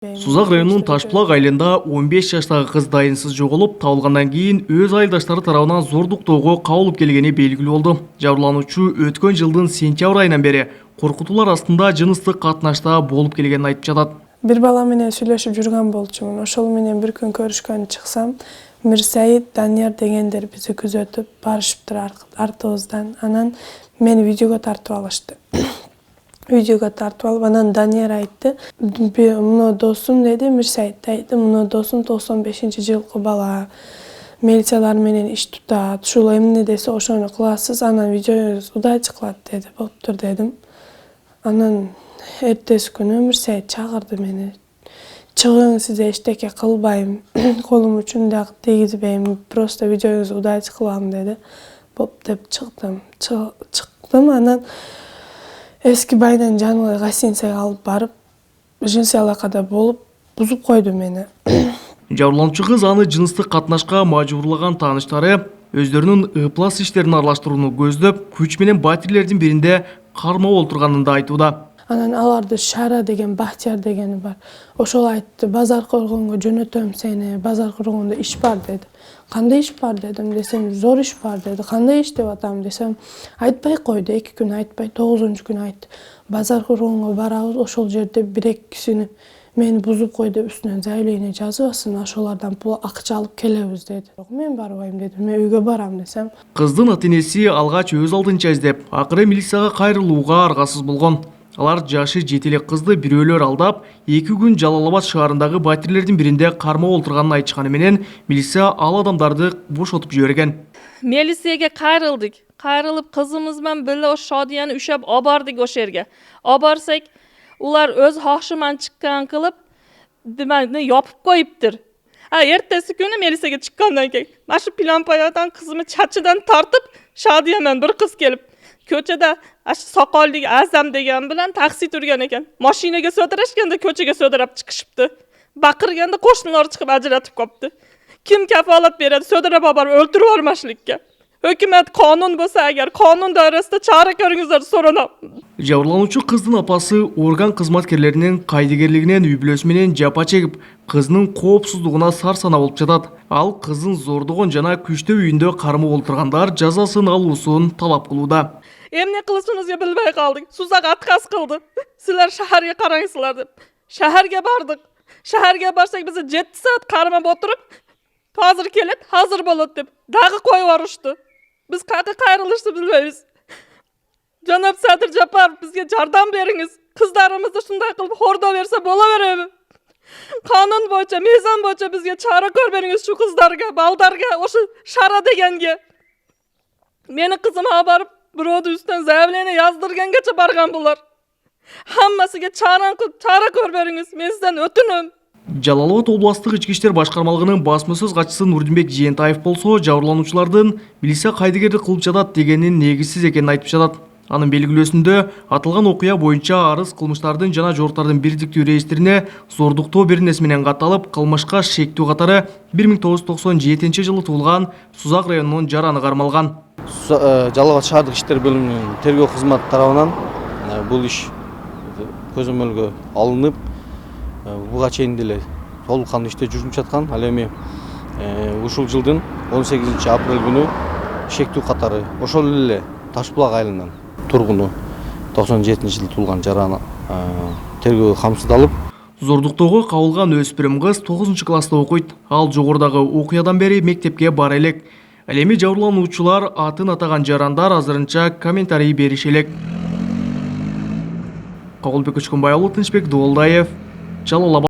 Сузак районунун Ташбулак айылында 15 жаштагы кыз дайынсыз жоголуп, табылгандан кийин өз айылдаштары тарабынан зордуктоого кабылып келгени белгилүү болду. Жабырлануучу өткөн жылдын сентябрь айынан бери коркутуулар астында жыныстык катнашта болуп келгенин айтып жатат. Bir bala менен сүйлөшүп жүргөн болчумун. Ошол менен bir күн көрүшкөн чыксам, Мирсаид, Данияр дегендер бизди күзөтүп барышыптыр артыбыздан. Анан мени видеого тартып алышты. Видеого тартып алып, анан Данияр айтты, муну досум деди, Мирсаид айтты, муну досум 95-жылкы бала. Милициялар менен иш тутат. Ушул эмне десе ошону кыласыз, анан видеоңуз удачы кылат деди. Болуптур дедим. Анан эртеси күнү Мирсаид чакырды мени. Чыгың, сизге эчтеке кылбайм, колум үчүн да тийгизбейм, просто видеоңузду удачы кылам деди. Боп деп чыктым, анан эски байдан жаныбай гостиницага алып барып, жынсый алакада болуп, бузуп койду мени. Жабырлануучу кыз аны жыныстык катнашка мажбурлаган тааныштары өздөрүнүн ыплас иштерин аралаштырууну көздөп, күч менен батирлердин биринде кармап олтурганын да айтууда. Анан аларды Шара деген, Бахтияр дегени бар. Ошол айтты, базар коргонго жөнөтөм сени, базар коргондо иш бар деди. Кандай иш бар дедим, десем, зор иш бар деди. Кандай иш деп атам десем, айтпай койду, 2 күн айтпай, 9-күн айтты. Базар коргонго барабыз, ошол жерде 1-2 кишини мени бузуп кой деп үстүнөн заявление жазыбасын, ошолордон пул акча алып келебиз деди. Мен барбайм дедим, мен үйгө барам десем. Кыздын ата-энеси алгач өз алдынча издеп, акыры милицияга кайрылууга аргасыз болгон. Алар жашы жетелек кызды бирөөлөр алдап, 2 күн Жалал-Абад шаарындагы батирлердин биринде кармап олтурганын айтышканы менен, милиция ал адамдарды бошотуп жиберген. Милицияга кайрылдык. Кайрылып кызымыз менен бирге ош Шодияны үшөп абардык ош жерге. Абарсак, улар өз хашыман чыккан кылып, демени япып коюптур. Эртеси күнү милицияга чыккандан кийин, машы Пилампаядан кызымы чачыдан тартып, Шодия менен bir кыз келип, көчөдө сакалдык Азам деген билен такси турган экен. Машинага сөдөрөшкөндө көчөгө сөдөрөп чыгышыпты. Бакырганда кошуналар чыгып ажыратып копту. Ким кафалат берет, сөдөрөп алып өлтүрүп алмашлыкка. Hökümet kanun bolsa eğer kanun dairasida çare көрүңүздөр соронам. Жабырлануучу кыздын апасы орган кызматкерлеринин кайдыгерлигинен үй бүлөсү менен жапа чегип, кызынын коопсуздугуна сарсана болуп жатат. Ал кызын зордогон жана күчтүү үйүндө кармап олтургандар жазасын алуусун талап кылууда. Эмне кылышыбызды билбей калдык. Сузак отказ кылды. Силер шаарга караңсыздар деп. Шаарга бардык. Шаарга барсак биз 7 saat кармап отуруп, азыр келет, азыр болот деп дагы коюп барышты. Biz kaka kayrılıştı bilmeyiz. Canap Sadır Japar bizge jardam beriңiz. Kızlarımızı şunday kılıp horda verse bola veremi. Kanun boyunca, mizan boyunca bizge çara görmeniңiz şu kızlarga, baldarga, oşu Şara degenge. Meni kızıma barıp birodu üstten zaявление yazdırgangacha bargan bular. Hammasiga çara görmeniңiz. Men sizden ötünüm. Жалал-Абад областык ички иштер башкармалыгынын басма-сөз катчысы Нурдинбек Жээнтаев болсо, жабырлануучулардын милиция кайдыгердик кылып жатат дегенин негизсиз экенин айтып жатат. Анын белгилөөсүндө атылган окуя боюнча арыз кылмыштардын жана жоруктардын бирдиктүү реестрине зордуктоо беренеси менен катталып, кылмышка шектүү катары 1997-жылы туулган Сузак районунун жараны кармалган. Жалал-Абад шаардык иштер бөлүмүнүн тергөө кызматы тарабынан бул иш көзөмөлгө алынып, буга чейин деле толук кандуу иште жүрүп жаткан. Ал эми ушул жылдын 18 апрель күнү шектүү катары ошол эле Ташбулак айылынын тургуну 97-жылы туулган жараны тергөө камсыздалып, Зордуктоого кабылган өспүрүм кыз 9-класста окуйт. Ал жогорудагы окуядан бери мектепке бара элек. Ал эми жабырлануучулар атын атаган жарандар азырынча комментарий берише элек. Кабылбек Өчкөнбай уулу, Тынчбек Дуулдаев, Жалал-Абад.